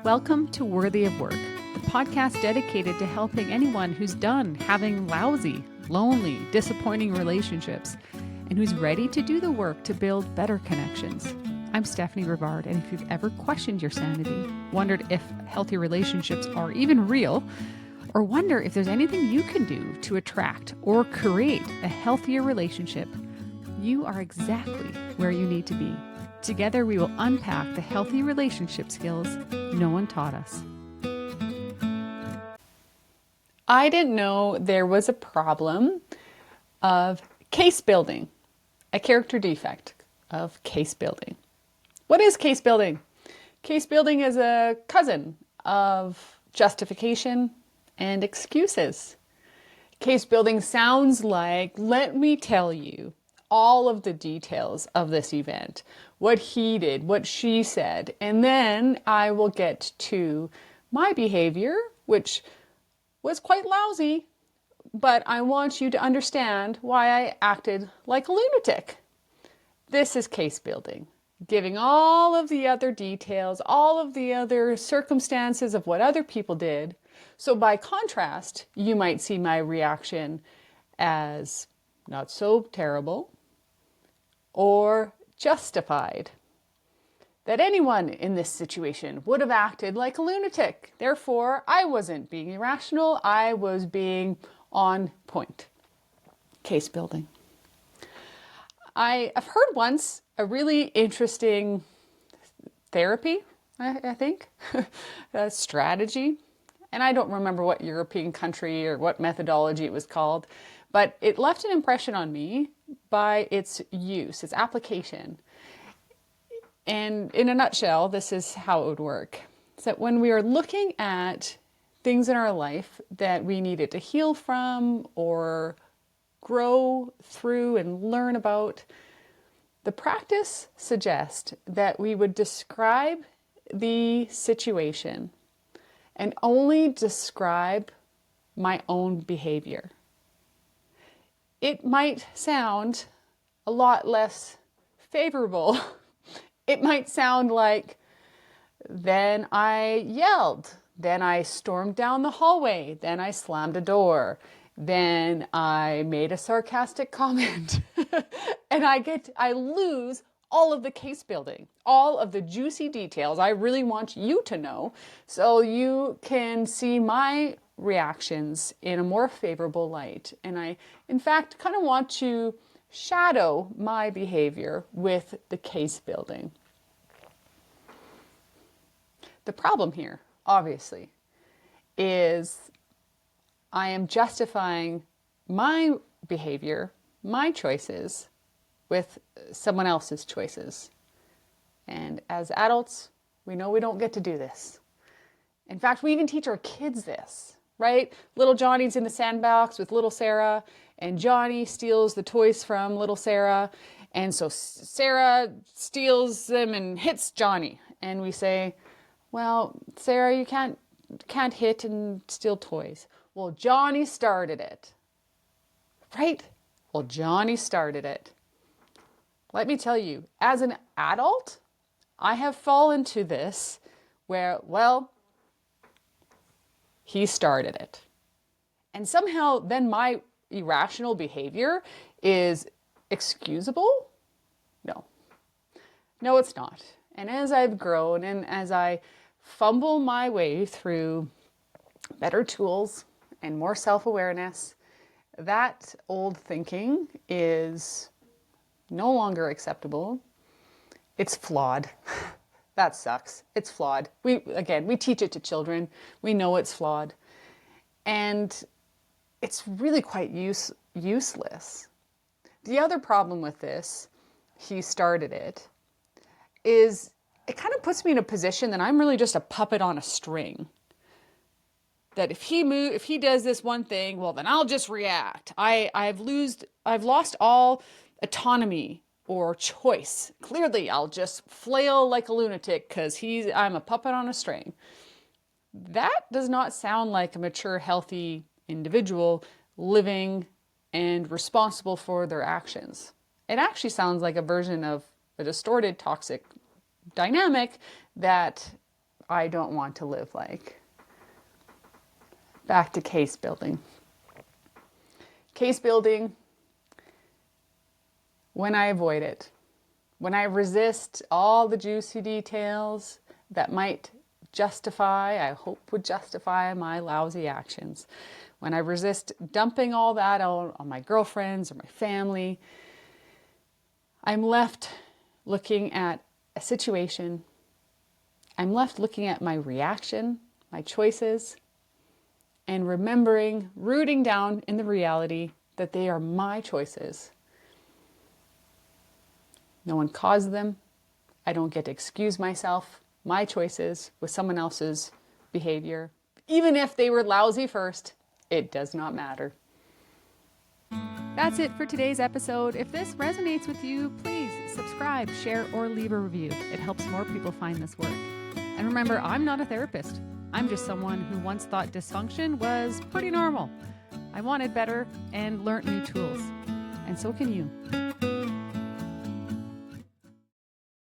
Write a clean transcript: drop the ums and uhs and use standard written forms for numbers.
Welcome to Worthy of Work, the podcast dedicated to helping anyone who's done having lousy, lonely, disappointing relationships and who's ready to do the work to build better connections. I'm Stephanie Rivard, and if you've ever questioned your sanity, wondered if healthy relationships are even real, or wonder if there's anything you can do to attract or create a healthier relationship, you are exactly where you need to be. Together, we will unpack the healthy relationship skills no one taught us. I didn't know there was a problem of case building, a character defect of case building. What is case building? Case building is a cousin of justification and excuses. Case building sounds like, let me tell you all of the details of this event, what he did, what she said, and then I will get to my behavior, which was quite lousy, but I want you to understand why I acted like a lunatic. This is case building, giving all of the other details, all of the other circumstances of what other people did. So by contrast, you might see my reaction as not so terrible, or justified. That anyone in this situation would have acted like a lunatic. Therefore, I wasn't being irrational, I was being on point. Case building. I've heard once a really interesting therapy, I think, a strategy, and I don't remember what European country or what methodology it was called, but it left an impression on me by its use, its application. And in a nutshell, this is how it would work. It's that when we are looking at things in our life that we needed to heal from or grow through and learn about, the practice suggests that we would describe the situation and only describe my own behavior. It might sound a lot less favorable. It might sound like, then I yelled, then I stormed down the hallway, then I slammed a door, then I made a sarcastic comment, and I lose all of the case building, all of the juicy details I really want you to know, so you can see my reactions in a more favorable light. And I, in fact, kind of want to shadow my behavior with the case building. The problem here, obviously, is I am justifying my behavior, my choices, with someone else's choices. And as adults, we know we don't get to do this. In fact, we even teach our kids this, right? Little Johnny's in the sandbox with little Sarah, and Johnny steals the toys from little Sarah. And so Sarah steals them and hits Johnny. And we say, well, Sarah, you can't hit and steal toys. Well, Johnny started it, right? Well, Johnny started it. Let me tell you, as an adult, I have fallen to this where, well, he started it. And somehow then my irrational behavior is excusable? No, it's not. And as I've grown and as I fumble my way through better tools and more self-awareness, that old thinking is no longer acceptable. It's flawed. That sucks. It's flawed. We teach it to children. We know it's flawed. And it's really quite useless. The other problem with this, he started it, is it kind of puts me in a position that I'm really just a puppet on a string. That if he does this one thing, well, then I'll just react. I've lost all autonomy or choice. Clearly, I'll just flail like a lunatic because I'm a puppet on a string. That does not sound like a mature, healthy individual living and responsible for their actions. It actually sounds like a version of a distorted, toxic dynamic that I don't want to live like. Back to case building. Case building, when I avoid it, when I resist all the juicy details that might justify, I hope would justify my lousy actions, when I resist dumping all that out on my girlfriends or my family, I'm left looking at a situation. I'm left looking at my reaction, my choices, and remembering, rooting down in the reality that they are my choices. No one caused them. I don't get to excuse myself, my choices, with someone else's behavior. Even if they were lousy first, it does not matter. That's it for today's episode. If this resonates with you, please subscribe, share, or leave a review. It helps more people find this work. And remember, I'm not a therapist. I'm just someone who once thought dysfunction was pretty normal. I wanted better and learned new tools. And so can you.